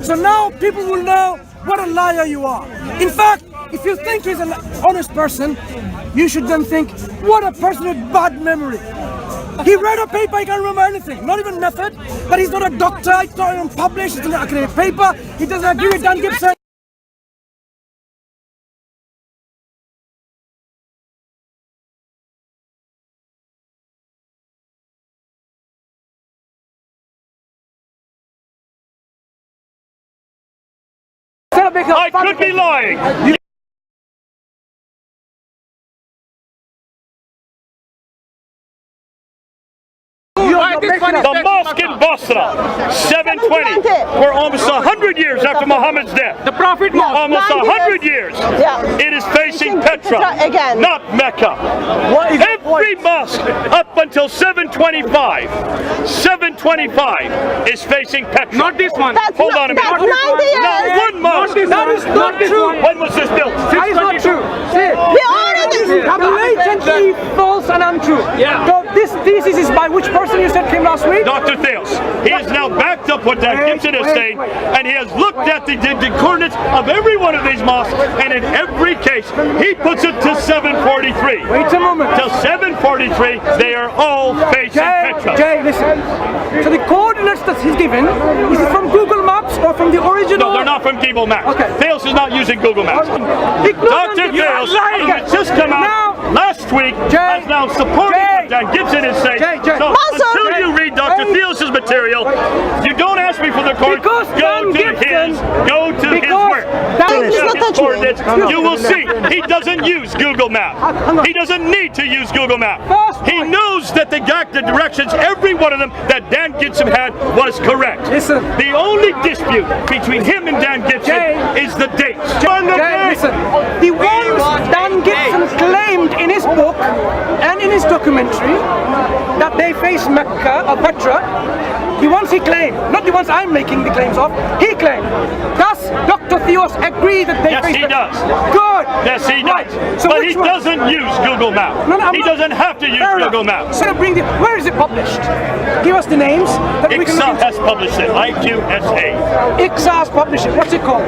So now people will know what a liar you are. In fact, if you think he's an honest person, you should then think, what a person with bad memory. He read a paper, he can't remember anything, not even method, but he's not a doctor, it's not even published, it's an academic paper, he doesn't agree with Dan Gibson. I could be lying. The mosque in Basra, 720, for almost 100 years after Muhammad's death. The Prophet Mosque. Almost 100 years. It is facing Petra, not Mecca. Every mosque up until 725 is facing Petra. Not this one. Hold on a minute. Not one mosque. That is not true. When was this built? That is not true. Blatantly false and untrue. Yeah. So this thesis is by which person you said came last week? Dr. Theos. He has now backed up what Dan Gibson is saying, and he has looked at the coordinates of every one of these mosques, and in every case, he puts it to 743. Wait a moment. Till 743, they are all facing Petra. Jay, listen. So the coordinates that he's given, is it from Google Maps or from the original? No, they're not from Google Maps. Okay. Theos is not using Google Maps. Dr. Theos, who has just come out last week, has now supported what Dan Gibson is saying. So until you read Dr. Theos' material, you don't ask me for the coordinates. Go to his work. Coordinates, you will see he doesn't use Google Maps. He doesn't need to use Google Maps. He knows that the directions, every one of them that Dan Gibson had was correct. Listen. The only dispute between him and Dan Gibson is the dates. Listen. The ones Dan Gibson claimed in his book and in his documentary that they face Mecca or Petra, the ones he claimed, not the ones I'm making the claims of, he claimed. Does Dr. Theos agree that they face Mecca? Yes, he does. Good. Yes, he does. Right. So but he doesn't use Google Maps. He doesn't have to use Google Maps. So where is it published? Give us the names. ICSA has published it. IQSA. ICSA has published it. What's it called?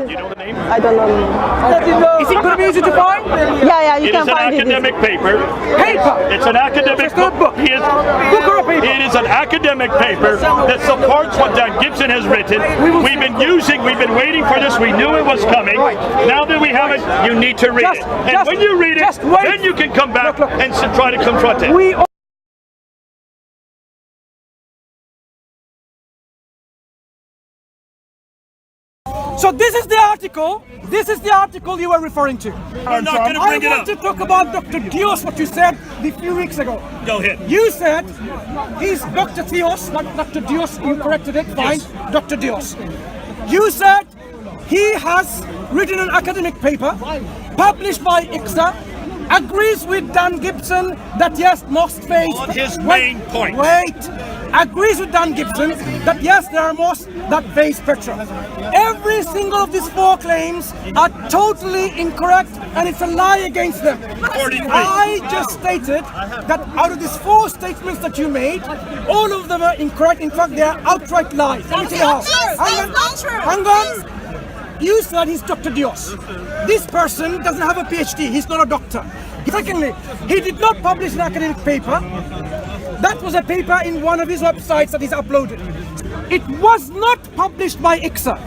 You know the name? I don't know. Okay. Is it going to be easy to find? Yeah, you it can is an find academic paper. Paper? It's an academic book. Book or a paper? It is an academic paper that supports what Dan Gibson has written. We've been waiting for this. We knew it was coming. Now that we have it, you need to read it. And when you read it, then you can come back and try to confront it. So this is the article. This is the article you were referring to. I'm not going to bring it up. I want to talk about Dr. Theos, what you said a few weeks ago. Go ahead. You said he's Dr. Theos, not Dr. Dios. You corrected it. Fine. Yes. Dr. Dios. You said he has written an academic paper published by ICSA, agrees with Dan Gibson that yes, mosques face. On his main point. Agrees with Dan Gibson that yes, there are mosques that face Petra. Every single of these four claims are totally incorrect, and it's a lie against them. I just stated that out of these four statements that you made, all of them are incorrect. In fact, they are outright lies. Let me tell you how. Hang on. You said he's Dr. Dios. This person doesn't have a PhD. He's not a doctor. Secondly, he did not publish an academic paper. That was a paper in one of his websites that he's uploaded. It was not published by ICSA.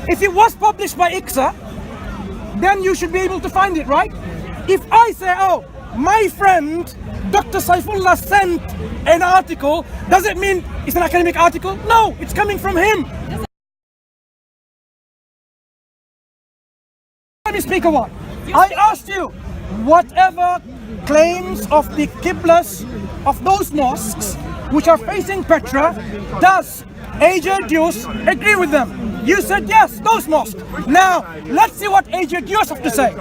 If it was published by ICSA, then you should be able to find it, right? If I say, oh, my friend Dr. Saifullah sent an article, does it mean it's an academic article? No, it's coming from him. Let me speak a while. I asked you, whatever claims of the Qiblas of those mosques which are facing Petra, does AJ Dios agree with them? You said yes, those mosques. Now, let's see what AJ Dios have to say.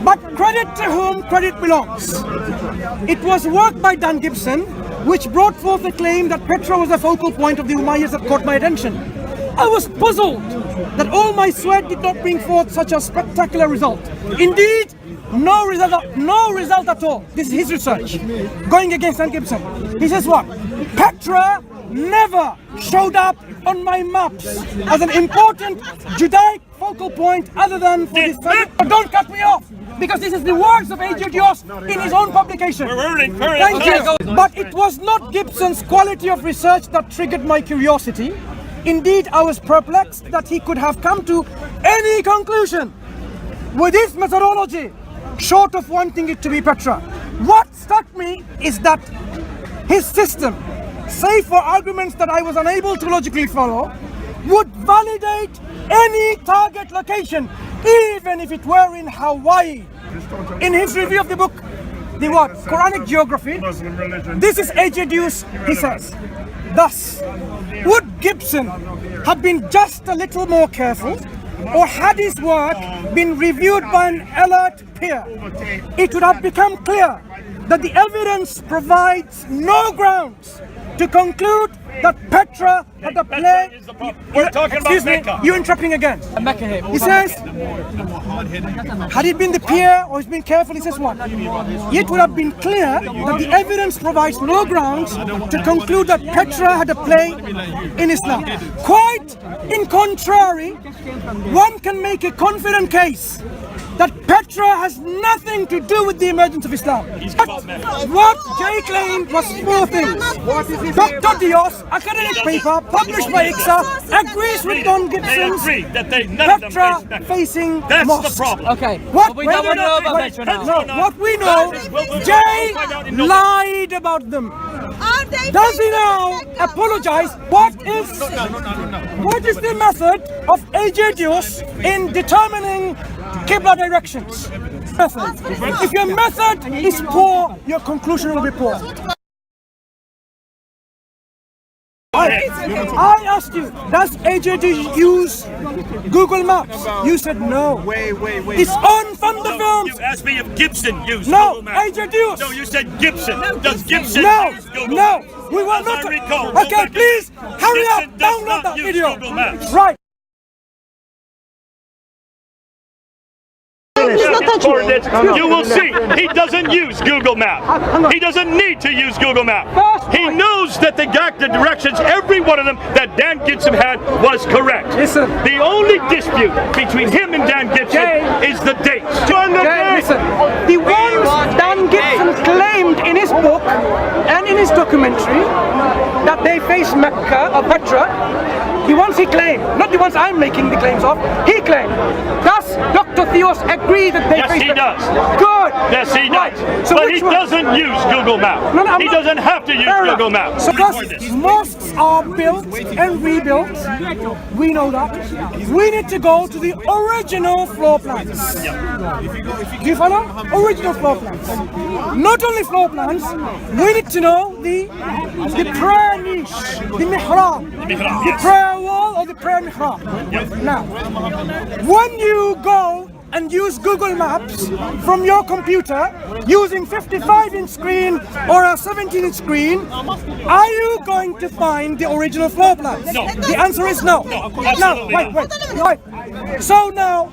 But credit to whom credit belongs. It was work by Dan Gibson which brought forth the claim that Petra was the focal point of the Umayyads that caught my attention. I was puzzled that all my sweat did not bring forth such a spectacular result. Indeed, no result at all. This is his research, going against Dan Gibson. He says what? Petra never showed up on my maps as an important Judaic focal point other than for this study. Don't cut me off, because this is the words of A.J. Dios in his own publication. Thank you. But it was not Gibson's quality of research that triggered my curiosity. Indeed, I was perplexed that he could have come to any conclusion with his methodology, short of wanting it to be Petra. What struck me is that his system, save for arguments that I was unable to logically follow, would validate any target location, even if it were in Hawaii. In his review of the book, the what? Quranic Geography, this is A.J. Dios, he says, thus, would Gibson have been just a little more careful, or had his work been reviewed by an alert peer, it would have become clear that the evidence provides no grounds to conclude that Petra had a play. We're talking about Mecca. You're interrupting again. He says, had it been the peer or he's been careful, he says what? It would have been clear that the evidence provides no grounds to conclude that Petra had a play in Islam. Quite in contrary, one can make a confident case that Petra has nothing to do with the emergence of Islam. What Jay claimed was four things. Dr. Dios, academic paper published by ICSA, agrees with Don Gibson's Petra facing That's mosques. the problem. Okay. What we don't want to know about Petra now. No, what we know, Jay lied about them. Does he now apologize? What is the method of A.J. Dios in determining Qibla directions? Method. If your method is poor, your conclusion will be poor. I asked you, does A.J. Dios use Google Maps? You said no. Wait. It's on Pfander Films. You asked me if Gibson used Google Maps. A.J. Dios. No, you said Gibson. Does Gibson use Google No, Maps? we will As not. I recall, Okay, please hurry up. Gibson does Download not that use video. Google Maps. Right. You will see, he doesn't use Google Maps. He doesn't need to use Google Maps. He knows that the directions, every one of them that Dan Gibson had was correct. Listen. The only dispute between him and Dan Gibson is the dates. Listen, the ones Dan Gibson claimed in his book and in his documentary that they face Mecca or Petra, the ones he claimed, not the ones I'm making the claims of, he claimed. Does Dr. Theos agree that they face Yes, he does. Good. Yes, he does. Right. So but he which one? doesn't use Google Maps. No, he doesn't have to use Google Maps. So because mosques are built and rebuilt, we know that. We need to go to the original floor plans. Do you follow? Original floor plans. Not only floor plans, we need to know the prayer niche, the mihrab, the prayer wall or the prayer mihrab. Now, when you go and use Google Maps from your computer using 55-inch screen or a 17-inch screen, are you going to find the original floor plans? No. The answer is no. Now, wait. So now,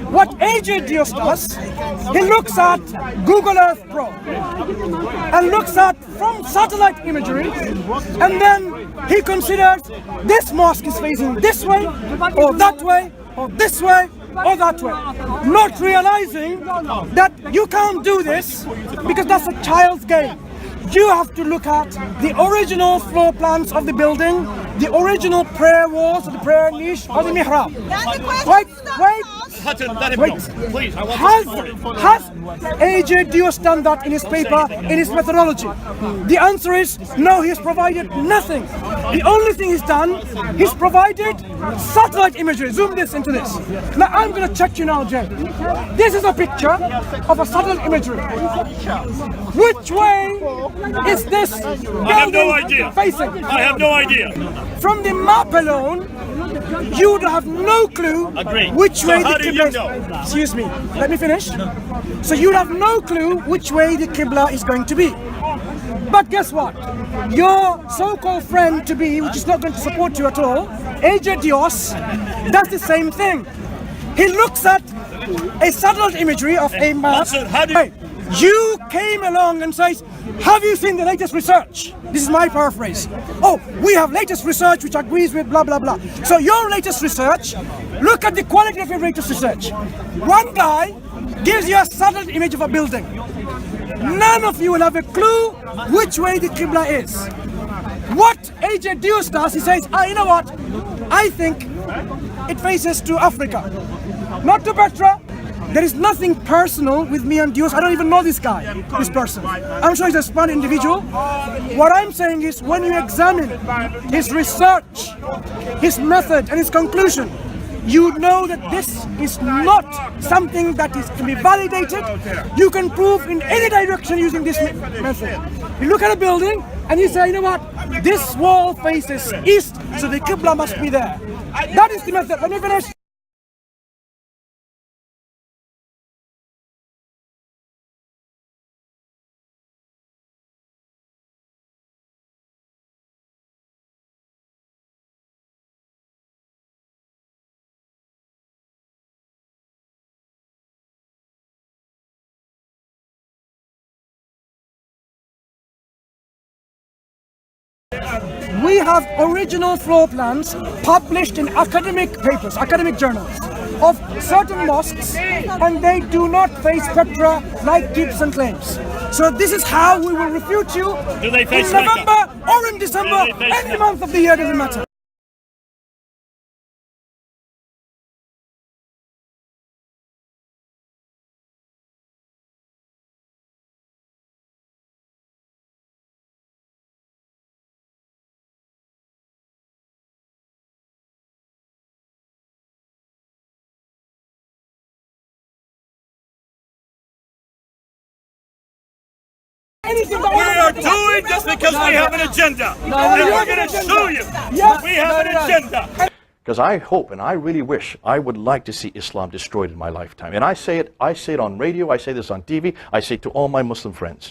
what A.J. Dios does, he looks at Google Earth Pro and looks at from satellite imagery, and then he considers this mosque is facing this way, or that way, or this way, or that way, not realizing that you can't do this because that's a child's game. You have to look at the original floor plans of the building, the original prayer walls, the prayer niche, or the mihrab. Wait. Hudson, let him go. Please, I want Has A.J. Dios done that in his paper, in his methodology? The answer is no, he has provided nothing. The only thing he's done, he's provided satellite imagery. Zoom this into this. Now I'm going to check you now, Jay. This is a picture of a satellite imagery. Which way is this building I have no idea. facing? I have no idea. From the map alone, you would have no clue which way the Qibla is. Excuse me, let me finish. So you'd have no clue which way the Qibla is going to be. But guess what? Your so-called friend to be, which is not going to support you at all, A.J. Dios, does the same thing. He looks at a satellite imagery of a map. You came along and says, have you seen the latest research? This is my paraphrase. Oh, we have latest research which agrees with blah, blah, blah. So your latest research, look at the quality of your latest research. One guy gives you a subtle image of a building. None of you will have a clue which way the Qibla is. What AJ Deuce does, he says, you know what? I think it faces to Africa. Not to Petra. There is nothing personal with me and Deuce. I don't even know this guy, this person. I'm sure he's a smart individual. What I'm saying is, when you examine his research, his method and his conclusion, you know that this is not something that can be validated. You can prove in any direction using this method. You look at a building and you say, you know what, this wall faces east, so the Qibla must be there. That is the method. Let me finish. We have original floor plans published in academic papers, academic journals, of certain mosques, and they do not face Petra like Gibson claims. So this is how we will refute you in November or in December, any month of the year, doesn't matter. We are doing this because we have an agenda. And we're going to show you we have an agenda. Because I hope and I really wish, I would like to see Islam destroyed in my lifetime. And I say it on radio, I say this on TV, I say it to all my Muslim friends.